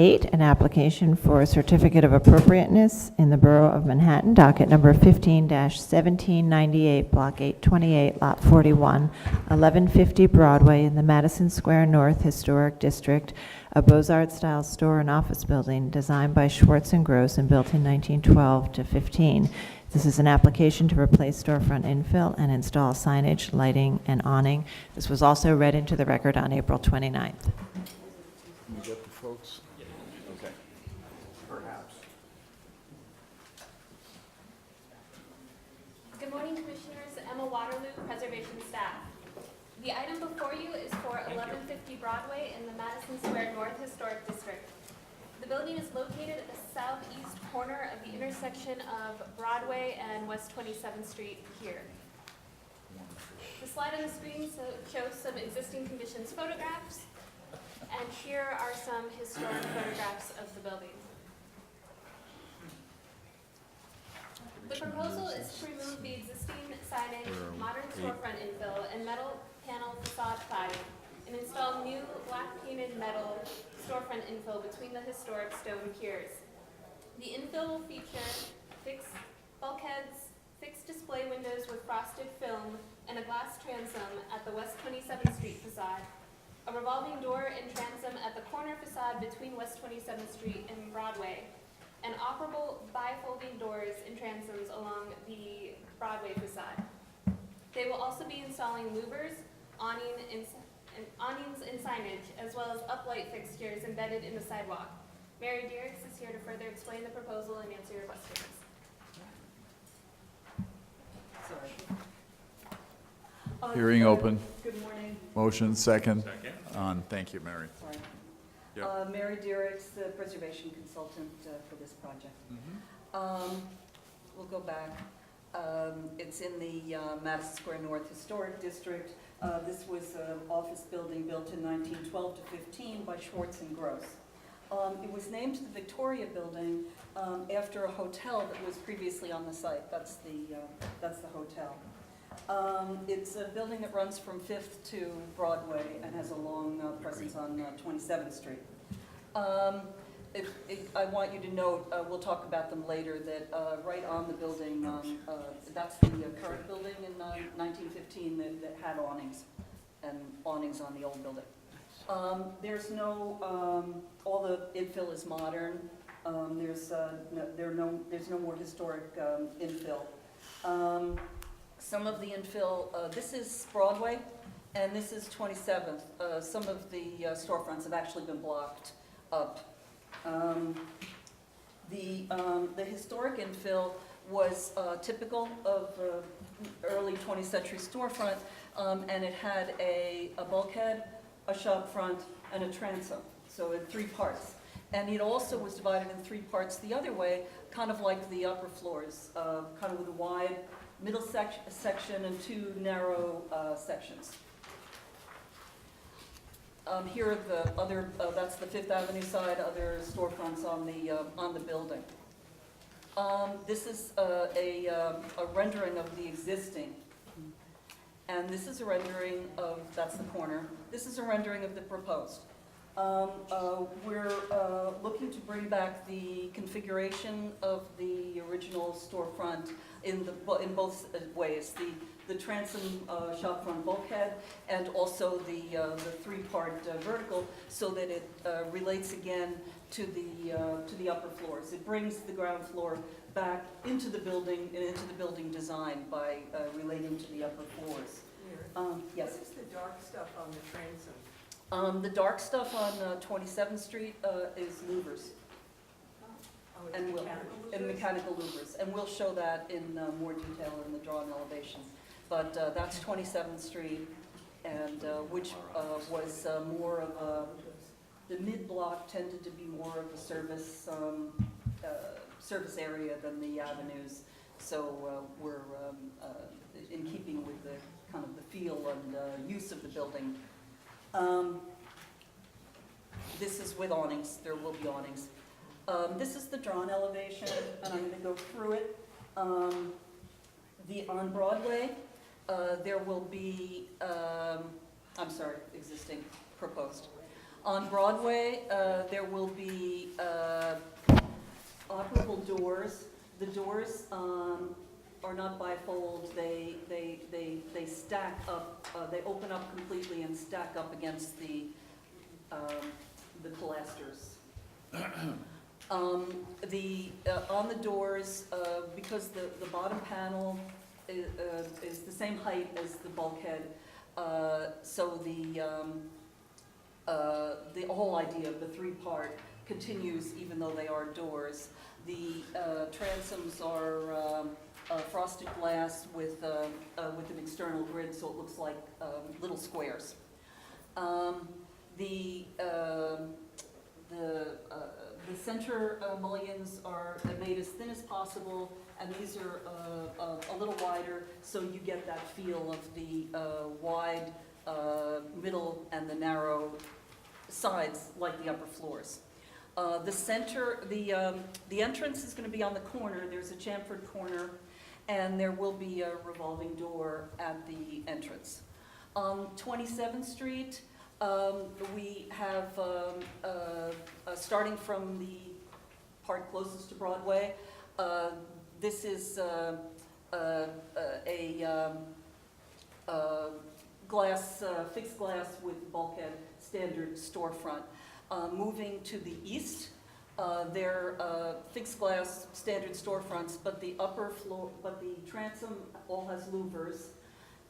8, an application for a certificate of appropriateness in the Borough of Manhattan, docket number 15-1798, block 828, lot 41, 1150 Broadway in the Madison Square North Historic District, a Beaux-Arts-style store and office building designed by Schwartz and Gross and built in 1912 to 15. This is an application to replace storefront infill and install signage, lighting, and awning. This was also read into the record on April 29th. Can you get the folks? Okay. Perhaps. Good morning, Commissioners. Emma Waterloo, Preservation Staff. The item before you is for 1150 Broadway in the Madison Square North Historic District. The building is located at the southeast corner of the intersection of Broadway and West 27th Street here. The slide on the screen shows some existing conditions photographs, and here are some historic photographs of the building. The proposal is to remove the existing signage, modern storefront infill, and metal panel facade cladding, and install new black painted metal storefront infill between the historic stone piers. The infill will feature fixed bulkheads, fixed display windows with frosted film, and a glass transom at the West 27th Street facade, a revolving door and transom at the corner facade between West 27th Street and Broadway, and operable bifolding doors and transoms along the Broadway facade. They will also be installing louvers, awnings and signage, as well as uplight fixtures embedded in the sidewalk. Mary Dierks is here to further explain the proposal and answer your questions. Hearing open. Good morning. Motion second. On. Thank you, Mary. Sorry. Yep. Mary Dierks, the preservation consultant for this project. We'll go back. It's in the Madison Square North Historic District. This was an office building built in 1912 to 15 by Schwartz and Gross. It was named the Victoria Building after a hotel that was previously on the site. That's the hotel. It's a building that runs from 5th to Broadway and has a long presence on 27th Street. I want you to note, we'll talk about them later, that right on the building, that's the current building in 1915 that had awnings, and awnings on the old building. There's no, all the infill is modern. There's no more historic infill. Some of the infill, this is Broadway, and this is 27th. Some of the storefronts have actually been blocked up. The historic infill was typical of early 20th century storefront, and it had a bulkhead, a shop front, and a transom, so in 3 parts. And it also was divided in 3 parts the other way, kind of like the upper floors, kind of with a wide middle section and 2 narrow sections. Here are the other, that's the 5th Avenue side, other storefronts on the building. This is a rendering of the existing. And this is a rendering of, that's the corner. This is a rendering of the proposed. We're looking to bring back the configuration of the original storefront in both ways. The transom shop front bulkhead, and also the 3-part vertical, so that it relates again to the upper floors. It brings the ground floor back into the building and into the building design by relating to the upper floors. Yes. What is the dark stuff on the transom? The dark stuff on 27th Street is louvers. Oh, it's And mechanical louvers? and mechanical louvers, and we'll show that in more detail in the drawn elevation. But that's 27th Street, and which was more of a, the mid-block tended to be more of a service area than the avenues. So we're in keeping with the kind of the feel and use of the building. This is with awnings. There will be awnings. This is the drawn elevation, and I'm going to go through it. On Broadway, there will be, I'm sorry, existing, proposed. On Broadway, there will be operable doors. The doors are not bifold. They stack up. They open up completely and stack up against the pilasters. On the doors, because the bottom panel is the same height as the bulkhead, so the whole idea of the three-part continues even though they are doors. The transoms are frosted glass with an external grid, so it looks like little squares. The center mullions are made as thin as possible, and these are a little wider, so you get that feel of the wide middle and the narrow sides like the upper floors. The entrance is going to be on the corner. There's a chamfered corner, and there will be a revolving door at the entrance. On 27th Street, we have, starting from the part closest to Broadway, this is glass, fixed glass with bulkhead, standard storefront. Moving to the east, they're fixed glass, standard storefronts, but the upper floor, but the transom all has louvers,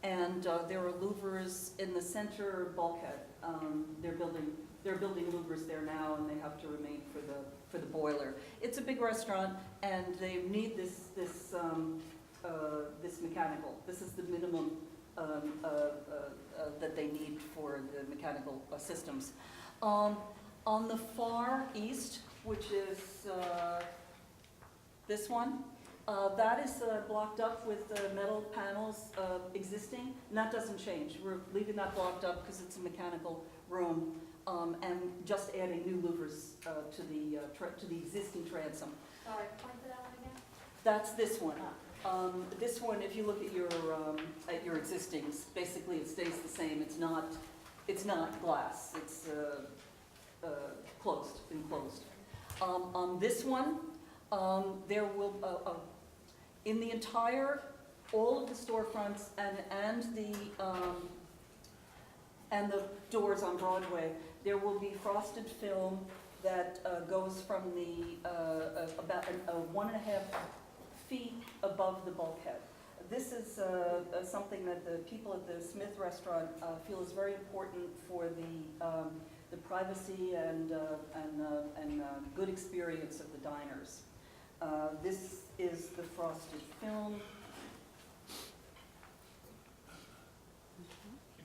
and there are louvers in the center bulkhead. They're building louvers there now, and they have to remain for the boiler. It's a big restaurant, and they need this mechanical. This is the minimum that they need for the mechanical systems. On the far east, which is this one, that is blocked up with metal panels existing, and that doesn't change. We're leaving that blocked up because it's a mechanical room, and just adding new louvers to the existing transom. Sorry, point to that one again? That's this one. This one, if you look at your existings, basically it stays the same. It's not glass. It's enclosed. On this one, there will in the entire, all of the storefronts and the doors on Broadway, there will be frosted film that goes from the about 1.5 feet above the bulkhead. This is something that the people at the Smith restaurant feel is very important for the privacy and good experience of the diners. This is the frosted film. Can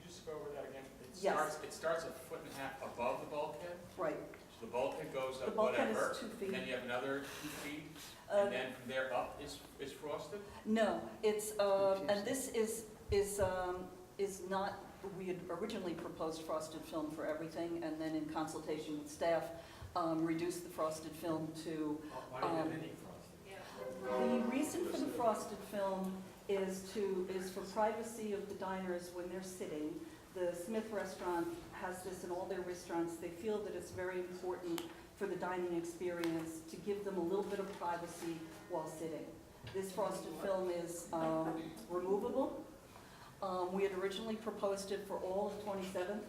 you just go over that again? Yes. It starts 1.5 feet above the bulkhead? Right. So the bulkhead goes The up bulkhead whatever? is 2 feet. Then you have another 2 feet? Uh, And then from there up is frosted? No, it's, and this is not, we had originally proposed frosted film for everything, and then in consultation with staff, reduced the frosted film to, Why do you have any frosted? the reason for the frosted film is for privacy of the diners when they're sitting. The Smith restaurant has this in all their restaurants. They feel that it's very important for the dining experience to give them a little bit of privacy while sitting. This frosted film is removable. We had originally proposed it for all of 27th,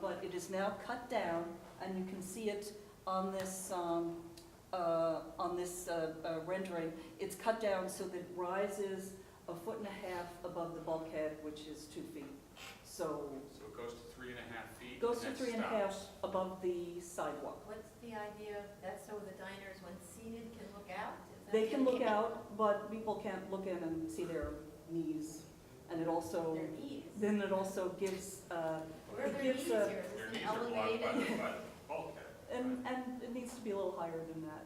but it is now cut down, and you can see it on this rendering. It's cut down so that it rises 1.5 feet above the bulkhead, which is 2 feet. So it goes to 3.5 feet? goes to and 3.5 then stops. above the sidewalk. What's the idea of that, so the diners, when seated, can look out? Is that They the can look idea? out, but people can't look in and see their knees. And it also, Their knees. then it also gives, Where are it their gives knees a- here? Their Is knees this are an blocked by elevated? the bulkhead. and it needs to be a little higher than that.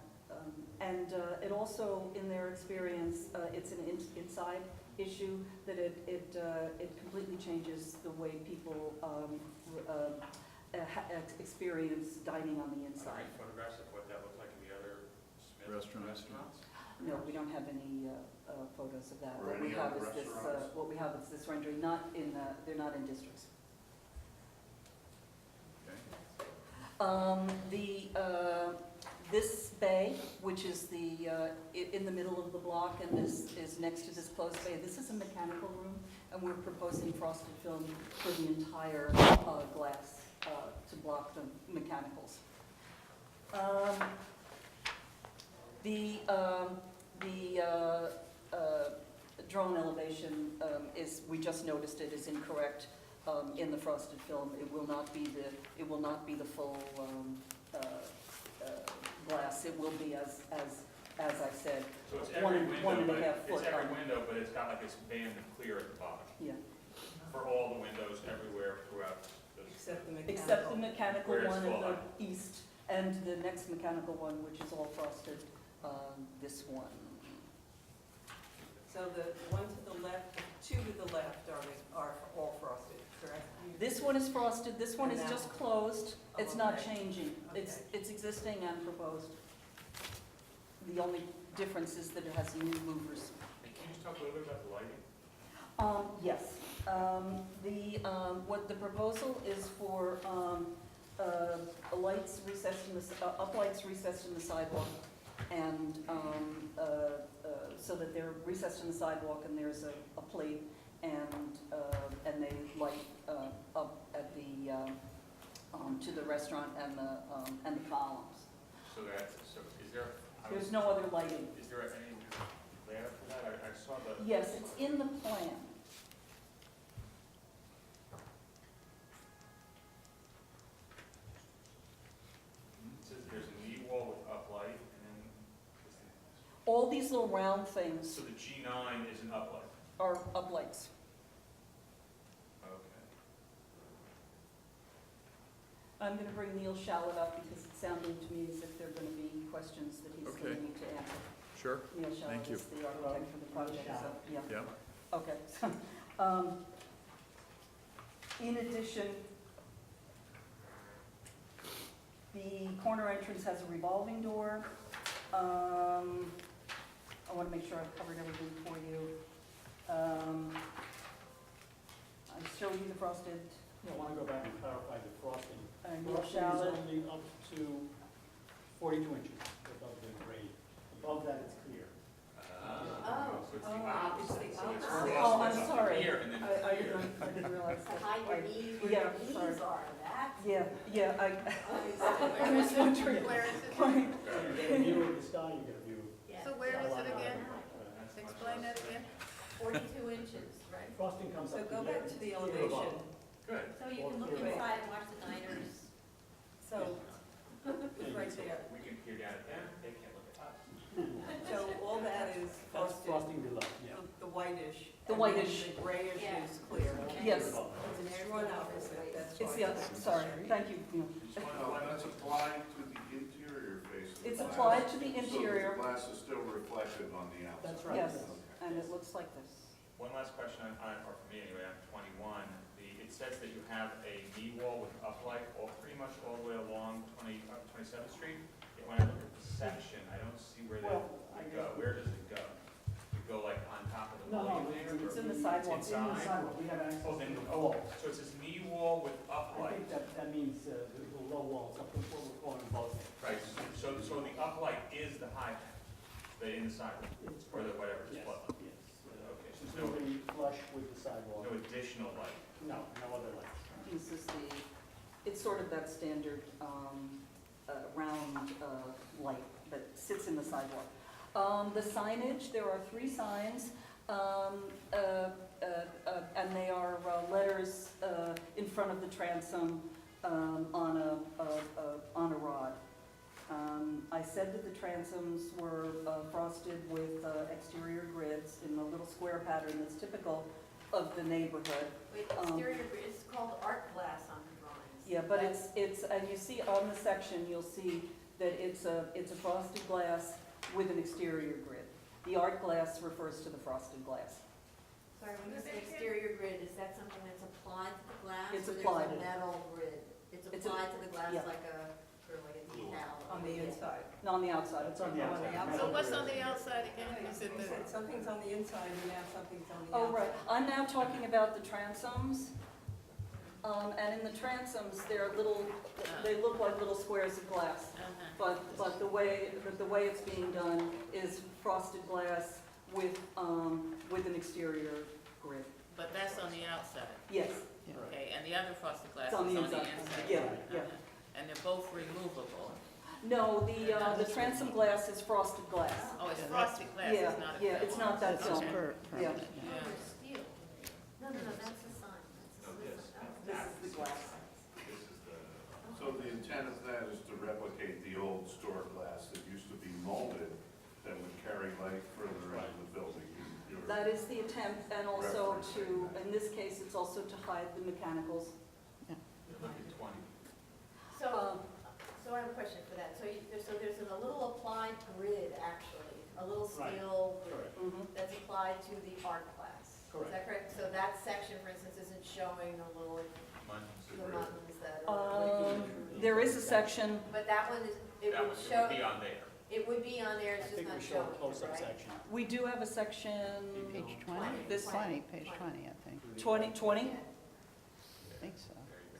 And it also, in their experience, it's an inside issue, that it completely changes the way people experience dining on the Are inside. there any photographs of what that looked like in the other Smith Restaurants? restaurants? No, we don't have any photos of that. Or What we any have other is this, restaurants? what we have is this rendering, not in, they're not in districts. Okay. This bay, which is in the middle of the block and is next to this closed bay, this is a mechanical room, and we're proposing frosted film for the entire glass to block the mechanicals. The drone elevation we just noticed it is incorrect in the frosted film. It will not be the full glass. It will be as I said, So it's one every and window, a half but foot. it's every window, but it's got like this band of clear at the bottom Yeah, for all the windows everywhere throughout the. Except the mechanical. except the mechanical Where it's one in full the height. east and the next mechanical one, which is all frosted. This one. So the one to the left, the two to the left are all frosted, correct? This one is frosted. This one is And that just closed. It's Oh, not okay. changing. It's existing and proposed. The only difference is that it has new louvers. And can you just talk a little bit about the lighting? Yes. What the proposal is for lights recessed in the, uplights recessed in the sidewalk, and so that they're recessed in the sidewalk and there's a plate, and they light up at the, to the restaurant and the columns. So is there, There's no other lighting. is there any layout for that? I saw the. Yes, it's in the plan. It says there's a knee wall with uplight, and then, All these little round things so the G9 is an uplight. are uplights. Okay. I'm going to bring Neil Shallot up because it's sounding to me as if there are going to be questions that he's going Okay. to need to answer. Sure. Neil Shallot Thank you. is the architect for the project, so, yeah. Yeah. Okay. In addition, the corner entrance has a revolving door. I want to make sure I've covered everything for you. I showed you the frosted, I want to go back and clarify the frosting. Neil Frosting is Shallot. only up to 42 inches above the grade. Above that, it's clear. So it's the Oh, opposite. it's the So it's opposite. frosted Oh, I'm up sorry. here and then I clear. didn't realize To that. hide your knees where Yeah, your knees sorry. are, that's. Yeah, Where is That's not true. it? Where is it? So you get a view of the sky, you get a view. Yeah. So where is it again? That's much Explain that less. again. 42 inches, right? Frosting comes So up. go to back here. to the Here elevation. above. Good. So you can look inside and watch the diners. So, it's right there. We can peer down at them, they can't look at us. So all that is That's frosted, frosting below, yeah. the whitish. The and then whitish. The grayish Yeah. is clear. Yes. It's drawn opposite, that's It's why. the other, sorry, thank you, Neil. That's applied to the interior face of the It's glass. applied to the So interior, the glass is still reflected on the outside. That's right. yes, Okay. and it looks like this. One last question or for me anyway, on 21. It says that you have a knee wall with uplight pretty much all the way along 27th Street. Yet when I look at the section, I don't see where Well, they go. Where does it go? It go like on top of the No, building no, there? It's or- in the sidewalk. It's in the Inside? sidewalk, we have access Oh, to then, the oh, wall. so it says knee wall with I uplight. think that means the low wall, it's up to what we're calling both. Right, so the uplight is the high, the inside, It's or the whatever, it's Yes, what? yes. Okay, so It's there's going to be flush with the sidewalk. no additional light. No, no other lights. This is it's sort of that standard round light that sits in the sidewalk. The signage, there are 3 signs, and they are letters in front of the transom on a rod. I said that the transoms were frosted with exterior grids in the little square pattern that's typical of the neighborhood. Wait, exterior, it's called art glass on the drawings. Yeah, but it's, and you see on the section, you'll see that it's a frosted glass with an exterior grid. The art glass refers to the frosted glass. Sorry, when you say exterior grid, is that something that's applied to the glass? It's or applied. there's a metal grid? It's It's applied to the glass yeah. like a, sort of like a decal? On the inside. No, on the outside. It's on the Oh, on the outside. outside. metal So what's grid. on the outside again? You said something's on the inside and now something's on the Oh, outside. right. I'm now talking about the transoms. And in the transoms, they're little, they look like little squares of glass. But the way it's being done is frosted glass with an exterior grid. But that's on the outside, Yes, okay, and the other frosted glass it's is on the inside. inside. Yeah, yeah. And they're both removable. No, the transom glass is frosted glass. Oh, it's frosted glass, Yeah, it's not a film. yeah, it's not that film. Okay. Yeah, Yeah. Steel. No, that's the sign. this is the glass. So the intent of that is to replicate the old store glass that used to be molded that would carry light further into the building. You're- That is the attempt, and also to, in this case, it's also to hide the mechanicals. So, so I have a question for that. So there's a little applied grid, actually, a little steel grid Mhm. that's applied to the art class. Is that correct? So that section, for instance, isn't showing the little, the buttons that are. There is a section, But that one is, it That would would show, be on there. it would be on there, I it's just think we not show showing a it, close-up right? section. we do have a section, Page 20? This- 20, page 20, I think. 20? Yeah. I think so.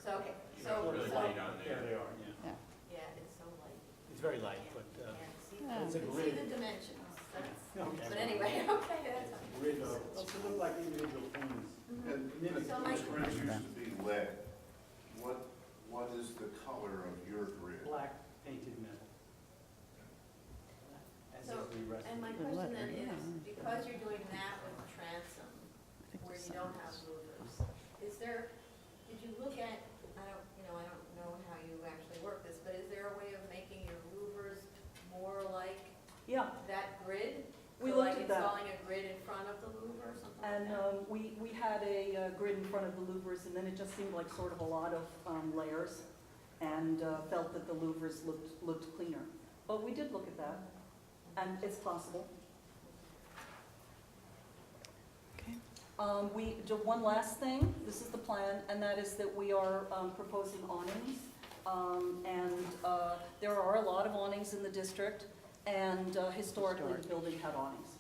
So, okay, so, Really so, light on There there. they are, yeah. yeah, it's so light. It's very light, but Can't see, Yeah. it's a you can see grid. the dimensions, that's, Okay. but anyway, okay, that's fine. Grid of, it's look like individual things. And Mimic So those my- grids used to be lead. What is the color of your grid? Black painted metal. As So, is the rest And of my it. question then Yeah. is, because you're doing that with the transom, I think where the you don't sign have is- louvers, is there, did you look at, I don't know how you actually work this, but is there a way of making your louvers more like Yeah, that grid? We So looked like at that. installing a grid in front of the louver or something like and that? we had a grid in front of the louvers, and then it just seemed like sort of a lot of layers, and felt that the louvers looked cleaner. But we did look at that, and it's possible. Okay. We do one last thing, this is the plan, and that is that we are proposing awnings. There are a lot of awnings in the district, and historically, the building had awnings.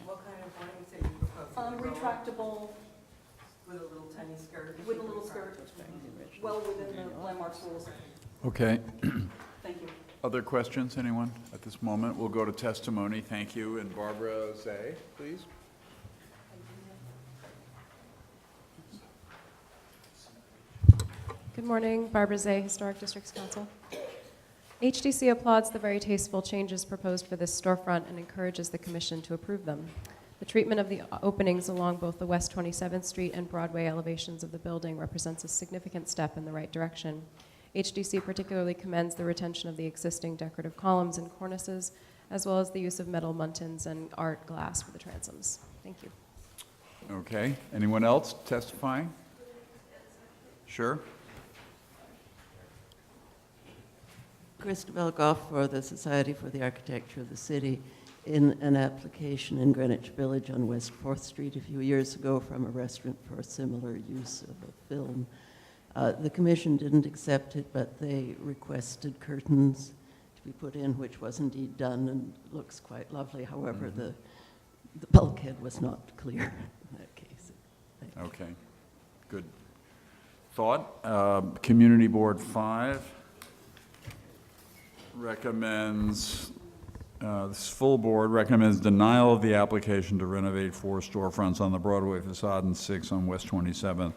What kind of awnings are you proposing? Retractable, With a little tiny skirt? with a little skirt, well within the landmarks rules. Okay. Thank you. Other questions, anyone? At this moment, we'll go to testimony. Thank you. And Barbara Zay, please. Good morning, Barbara Zay, Historic Districts Council. HDC applauds the very tasteful changes proposed for this storefront and encourages the Commission to approve them. The treatment of the openings along both the West 27th Street and Broadway elevations of the building represents a significant step in the right direction. HDC particularly commends the retention of the existing decorative columns and cornices, as well as the use of metal muntins and art glass for the transoms. Thank you. Okay. Anyone else testifying? Sure. Christabel Goff for the Society for the Architecture of the City in an application in Greenwich Village on West 4th Street a few years ago from a restaurant for a similar use of a film. The commission didn't accept it, but they requested curtains to be put in, which was indeed done and looks quite lovely. However, the bulkhead was not clear in that case. Okay. Good thought. Community Board 5 recommends, this full board recommends denial of the application to renovate 4 storefronts on the Broadway facade and 6 on West 27th,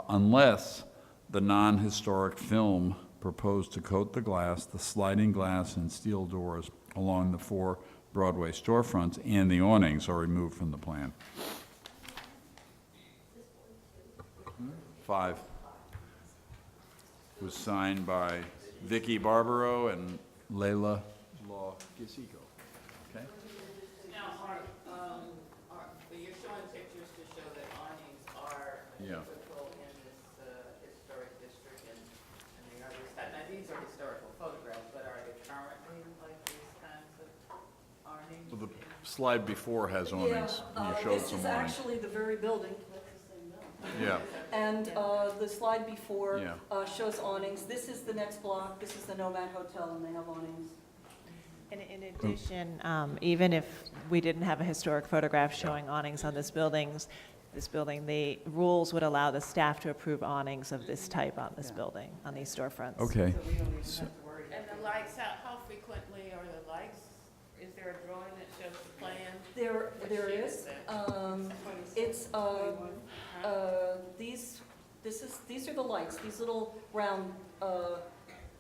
unless the non-historic film proposed to coat the glass, the sliding glass and steel doors along the 4 Broadway storefronts and the awnings are removed from the plan. 5 was signed by Vicky Barbaro and Leila Law Gisico. Okay? Now, you're showing pictures to show that awnings are Yeah. typical in this historic district and the others. Now, these are historical photographs, but are they currently like these kinds of awnings? Well, the slide before has awnings. You showed some This is awnings. actually the very building. Yeah. And the slide before Yeah. shows awnings. This is the next block. This is the Nomad Hotel, and they have awnings. And in addition, even if we didn't have a historic photograph showing awnings on this building, this building, the rules would allow the staff to approve awnings of this type on this building, on these storefronts. Okay. And the lights, how frequently are the lights? Is there a drawing that shows the plan? There sheet is, is that? it's, these are the lights, these little round,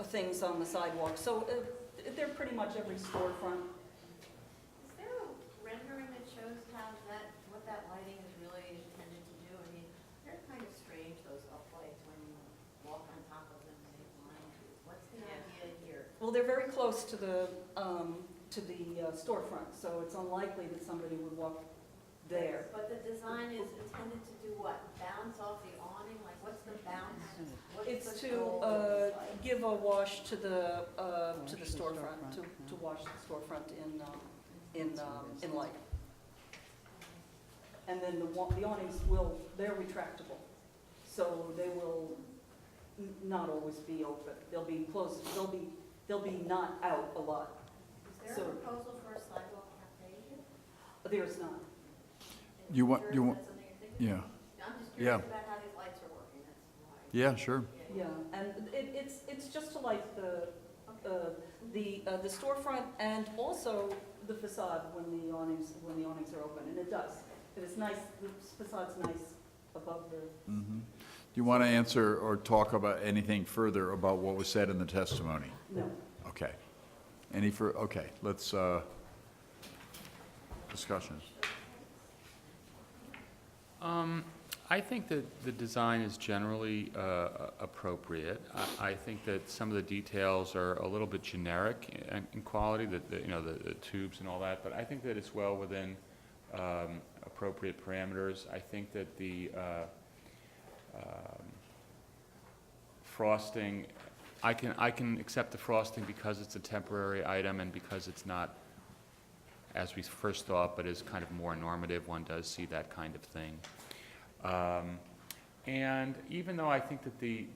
things on the sidewalk. So, they're pretty much every storefront. Is there a rendering that shows how that, what that lighting is really intended to do? I mean, they're kind of strange, those uplights, when you walk on top of them and they blind you. What's the idea here? Well, they're very close to the storefront, so it's unlikely that somebody would walk there. But the design is intended to do what? Bounce off the awning? Like, what's the bounce? What's It's the to goal of this light? give a wash to the the storefront, storefront, to wash the storefront in light. And then the awnings they're retractable, so they will not always be open. They'll be closed, they'll be not out a lot. Is there a proposal for a sidewalk cafe here? There's not. You want, Sure, you is want, that something you're thinking? yeah, I'm just Yeah. curious about how these lights are working, that's why. yeah, sure. Yeah, and it's just to light the storefront and also the facade when the awnings are open, and it does. It's nice, the facade's nice above the. Mhm. Do you want to answer or talk about anything further about what was said in the testimony? No. Okay. Okay, let's, discussion. I think that the design is generally appropriate. I think that some of the details are a little bit generic in quality, the tubes and all that, but I think that it's well within appropriate parameters. I think that the frosting, I can accept the frosting because it's a temporary item and because it's not, as we first thought, but is kind of more normative. One does see that kind of thing. And even though I think that the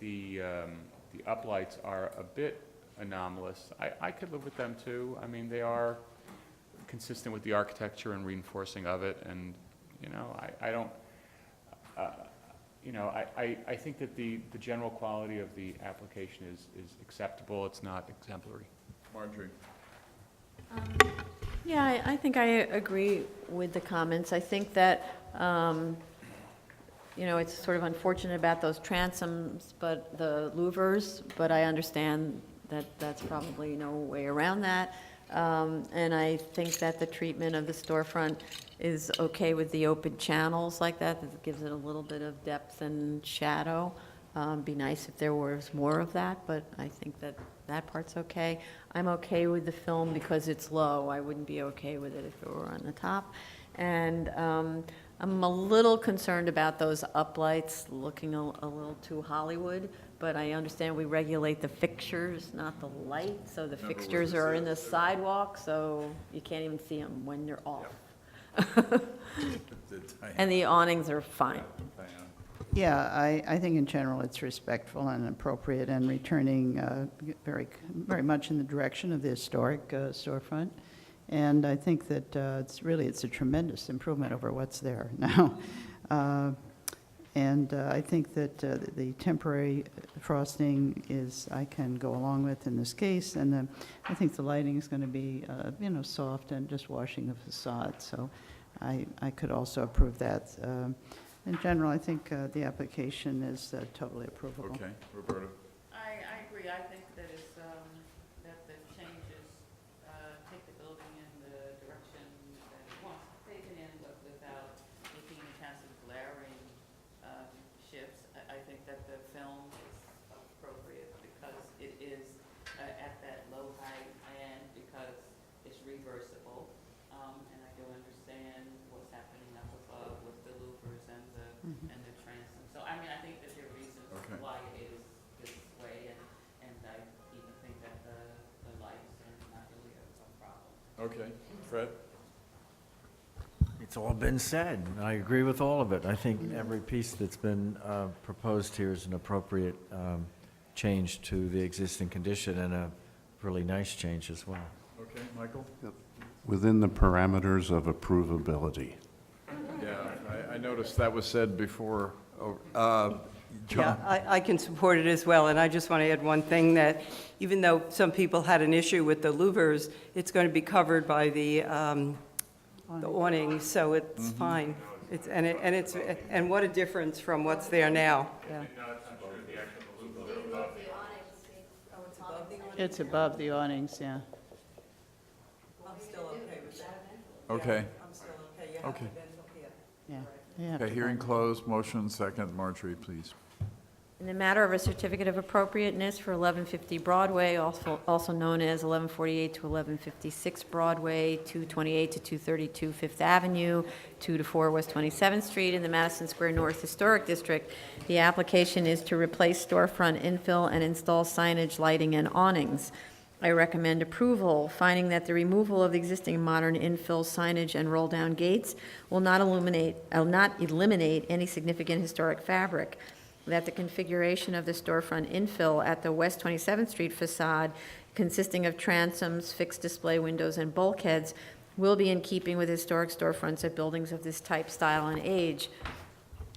uplights are a bit anomalous, I could live with them too. I mean, they are consistent with the architecture and reinforcing of it, and I don't. I think that the general quality of the application is acceptable. It's not exemplary. Marjorie? Yeah, I think I agree with the comments. I think that, it's sort of unfortunate about those transoms, but the louvers, but I understand that that's probably no way around that. And I think that the treatment of the storefront is okay with the open channels like that. It gives it a little bit of depth and shadow. Be nice if there was more of that, but I think that that part's okay. I'm okay with the film because it's low. I wouldn't be okay with it if it were on the top. And I'm a little concerned about those uplights looking a little too Hollywood, but I understand we regulate the fixtures, not the light. So the fixtures are in the sidewalk, so you can't even see them when they're off. And the awnings are fine. Yeah, I think in general it's respectful and appropriate and returning very, very much in the direction of the historic storefront. And I think that it's a tremendous improvement over what's there now. And I think that the temporary frosting I can go along with in this case. And I think the lighting is going to be, soft and just washing the facade. So I could also approve that. In general, I think the application is totally approvable. Okay, Roberta? I agree. I think that it's, that the changes take the building in the direction that it wants to take it in, but without making any kinds of glaring shifts. I think that the film is appropriate because it is at that low height and because it's reversible. And I do understand what's happening up above with the louvers and the transom. So, I mean, I think that there are reasons Okay. why it is this way, and I even think that the lights are not really a problem. Okay, Fred? It's all been said. I agree with all of it. I think every piece that's been proposed here is an appropriate change to the existing condition and a really nice change as well. Okay, Michael? Within the parameters of approvability. Yeah, I I noticed that was said before. Yeah, John? I can support it as well, and I just want to add one thing, that even though some people had an issue with the louvers, it's going to be covered by the awning, so it's fine. And what a difference from what's there now. Yeah. No, that's not true. The actual louvers are above. It's above the awnings, yeah. I'm still okay with that. Okay. I'm still okay. You have Okay. Yeah. You have Okay, to hearing find- closed, motion second. Marjorie, please. In the matter of a certificate of appropriateness for 1150 Broadway, also known as 1148 to 1156 Broadway, 228 to 232 Fifth Avenue, 2 to 4 West 27th Street in the Madison Square North Historic District, the application is to replace storefront infill and install signage, lighting, and awnings. I recommend approval, finding that the removal of the existing modern infill signage and roll-down gates will not eliminate any significant historic fabric, that the configuration of the storefront infill at the West 27th Street facade, consisting of transoms, fixed display windows, and bulkheads, will be in keeping with historic storefronts at buildings of this type, style, and age,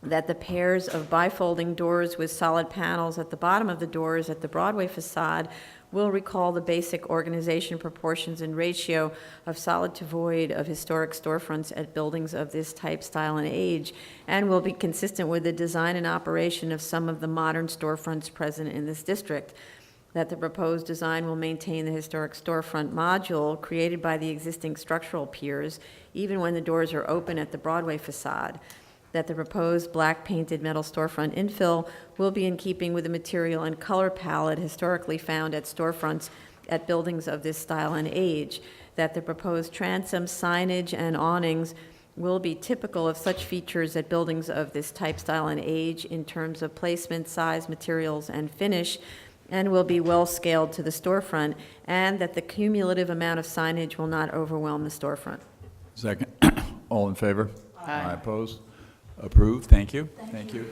that the pairs of bifolding doors with solid panels at the bottom of the doors at the Broadway facade will recall the basic organization, proportions, and ratio of solid to void of historic storefronts at buildings of this type, style, and age, and will be consistent with the design and operation of some of the modern storefronts present in this district, that the proposed design will maintain the historic storefront module created by the existing structural piers, even when the doors are open at the Broadway facade, that the proposed black painted metal storefront infill will be in keeping with the material and color palette historically found at storefronts at buildings of this style and age, that the proposed transom signage and awnings will be typical of such features at buildings of this type, style, and age in terms of placement, size, materials, and finish, and will be well scaled to the storefront, and that the cumulative amount of signage will not overwhelm the storefront. Second. All in favor? Aye. Opposed? Approved. Thank you. Thank you.